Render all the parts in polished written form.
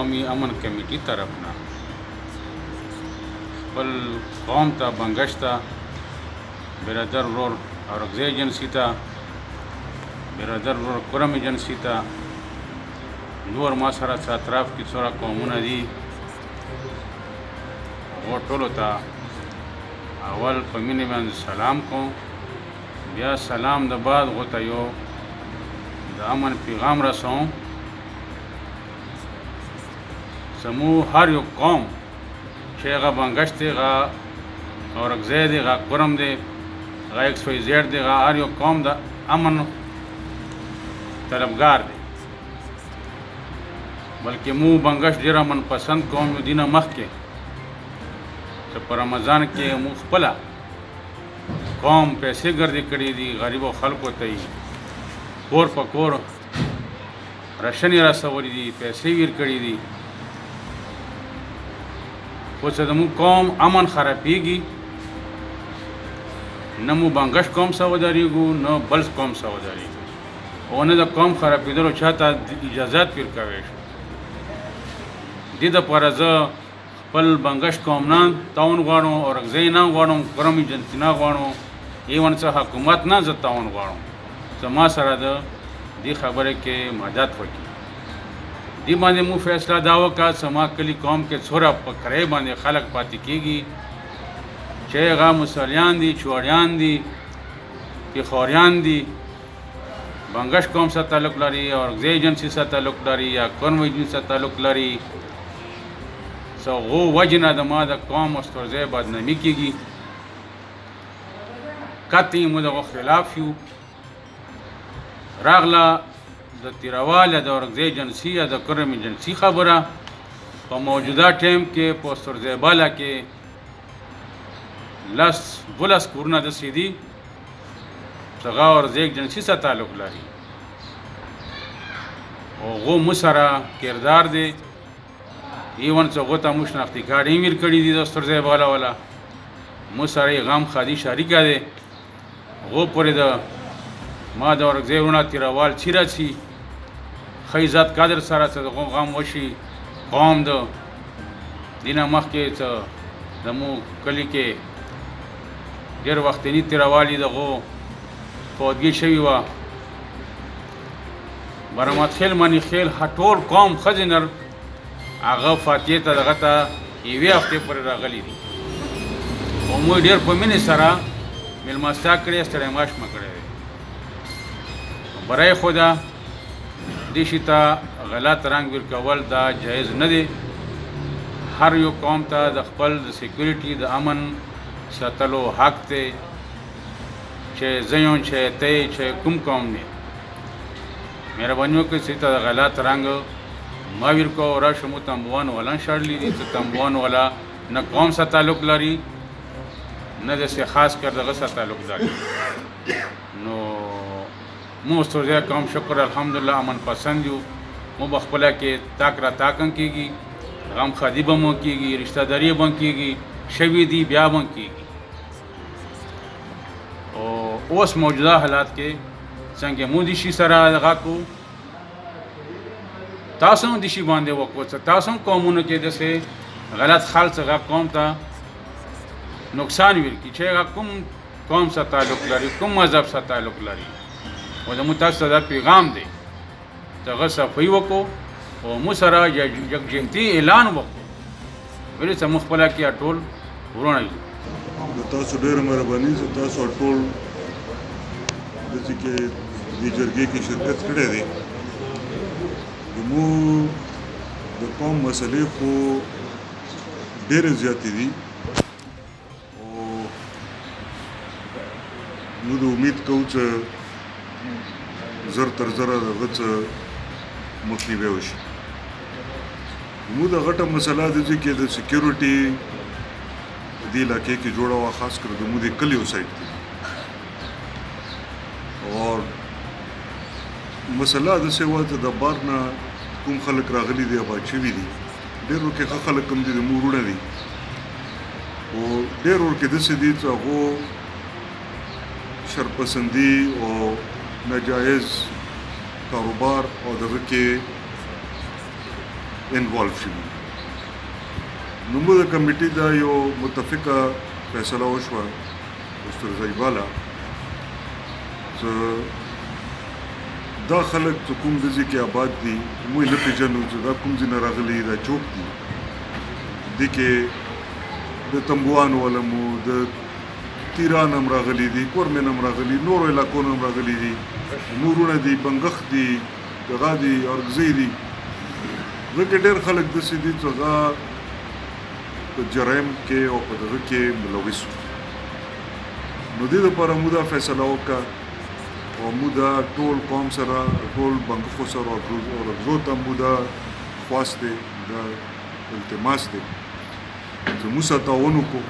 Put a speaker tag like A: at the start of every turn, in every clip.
A: قومي امن کمیټي طرف نه خپل قوم ته بنګش ته برادر ورور اورکزی ایجنسي ته برادر ورور کرم ایجنسي ته نور ما سره څه اطراف کې څومره قومونه دي هغو ټولو ته اول په مینې باندې سلام کوم بیا سلام د بعد هغو ته یو د امن پیغام رسوم زموږ هر یو قوم چې هغه بنګش دی هغه اورکزی دی هغه کرم دی هغه ایکس وائی زیډ دی هغه هر یو قوم د امن طلبګار دی بلکې مو بنګش ډېر امن پسند قوم یو دینه مخکې چې په رمضان کې مو خپله قوم پیسې ګردې کړي دي غریبو خلکو ته یې کور په کور راشنې رسولي دي پیسې ویر کړي دي خو چې زموږ قوم امن خرابېږي نه مو بنګش قوم سره ودرېږو نه بل قوم سره ودرېږو او نه د قوم خرابېدلو چا ته اجازت ورکوی شو دې دپاره زه خپل بنګش قوم نه تعاون غواړم اورکزی نه غواړم کرم ایجنسي نه غواړم ایون څه حکومت نه زه تعاون غواړم زما سره د دې خبرې کې مدد وکړي دې باندې مو فیصله دا وکړه چې زما کلي قوم کې څومره په کرایې باندې خلک پاتې کېږي چې هغه مسلیان دي چوړیان دي پېښوریان دي بنګش قوم سره تعلق لري اورکزی ایجنسي سره تعلق لري یا کرم ایجنسي سره تعلق لري څه هغو وجې نه د ما د قوم استرزی بدنامي کېږي قطعي مو دغو خلاف یو راغله د تیروال یا د اورکزی ایجنسي یا د کرم ایجنسي خبره په موجوده ټایم کې په استرزی بالا کې 12 کورونه داسې دي چې هغه اورکزی ایجنسي سره تعلق لري هغو مو سره کردار دی ایون چې هغو ته مو شناختي کارډ یې ویر کړي دي د استرزی بالا والا مو سره یې غم خادي شریکه دی هغو پورې د ما د اورکزی وروڼه تیروال چې راسي ښه عزت قدر سره چې دغو غم وشي قوم د دې نه مخکې چې زموږ کلي کې ډېر وختني تیروال یې دغو فوتګي شوي وه برآمد خیل منی خیل ټول قوم ښځې نر هغه فاتحې ته دغه ته یوې هفتې پورې راغلي دي او موږ ډېر په مینې سره مېلمستیا کړې ستړی ماش مه کړی دی برای خدا دې شي ته غلط رنګ ورکول دا جایز نه دی هر یو قوم ته د خپل د سیکورټي د امن ساتلو حق دی چې زه یم چې ته یې چې کوم قوم دی مهرباني وکړئ چې ته د غلط رنګ ما ورکو راشه مو تنبوان والا شړلی دي چې تنبوان والا نه قوم سره تعلق لري نه داسې خاص کر دغه سره تعلق لري نو مو استرزی قوم شکر الحمدلله امن پسند یو مو به خپله کې تاک را تاکن کېږي غم خادي به مو کېږي رشته داري به کېږي شوي دي بیا به کېږي او اوس موجوده حالات کې څنګه مو دې شي سره دغه کو تاسو هم دې شي باندې وکړو چې تاسو هم قومونو کې داسې غلط خلک هغه قوم ته نقصان ورکړي چې هغه کوم قوم سره تعلق لري کوم مذهب سره تعلق لري او زموږ تاسو ته دا پیغام دی چې هغه صفایي وکړو او موږ سره یکجهتي اعلان وکړو ولې چې موږ خپله کې ټول وروڼه یو
B: د تاسو ډېره مهرباني چې تاسو ټول داسې کې دې جرګې کې شرکت کړی دی زموږ د قوم مسلې خو ډېرې زیاتې دي او موږ امید کوو چې زر تر زره دغه څه مخنیوی وشي زموږ د غټه مسله ده چې د سکیورټي دې علاقې کې جوړه وه خاص کر زموږ د کلیو سایډ کې اور مسله داسې وه چې د بار نه کوم خلک راغلي دي آباد شوي دي ډېر ورکې ښه خلک هم دي زموږ وروڼه دي او ډېر ورکې داسې دي چې هغو شرپسندي او ناجایز کاروبار او دغه کې انوالو شوي. نو موږ د کمیټې دا یو متفقه فیصله وشوه استاد زیباله چې دا خلک چې کوم ځای کې آباد دي موږ نه پېژنو چې دا کوم ځای نه راغلي دا چوک دي دې کې د تنبوانو ولمو د تیران هم راغلي دي کورمن هم راغلي نورو علاقو نه هم راغلي دي نورونه دي بنګښ دي دغه دي اورګزۍ دي ځکه ډېر خلک داسې دي چې هغه په جرایم کې او په دغه کې ملوث وو. نو دې دپاره موږ دا فیصله وکړه او موږ دا ټول قوم سره ټول بنګښو سره او اورګزو ته موږ دا خواست دی دا التماس دی چې موږ سره تعاون وکړو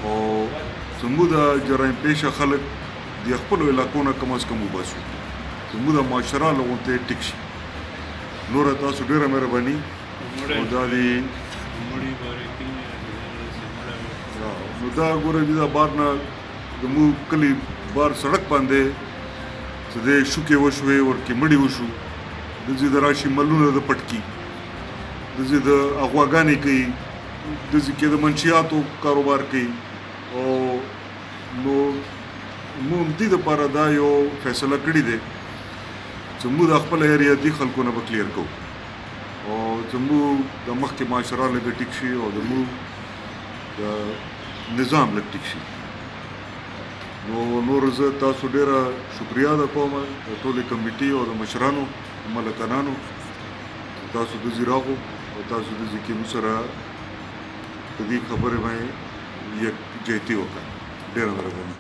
B: او چې موږ د جرایم پیشه خلک د خپلو علاقو نه کم از کم وباسو چې موږ د معاشره له غونډې ټیک شي. نوره تاسو ډېره مهرباني او دا دی نو دا ګوره دا بار نه زموږ کلي بار سړک باندې چې د شوکې وشوې ورکې مړي وشو دځې د راشي ملونه د پټکي دځې د اغواګانې کوي دځې کې د منشیاتو کاروبار کوي او نو موږ دې دپاره دا یو فیصله کړې دی چې موږ د خپل ایریادي خلکو نه به کلیر کوو او زموږ د مخکې معاشره لږ ټیک شي او زموږ د نظام لږ ټیک شي. نو نور زه تاسو ډېره شکریا ده کوم د ټولې کمیټې او د مشرانو ملکانانو تاسو دځې راغو او تاسو دځې کې موږ سره په دې خبرې باندې یکجهتي وکړه. ډېره مهرباني.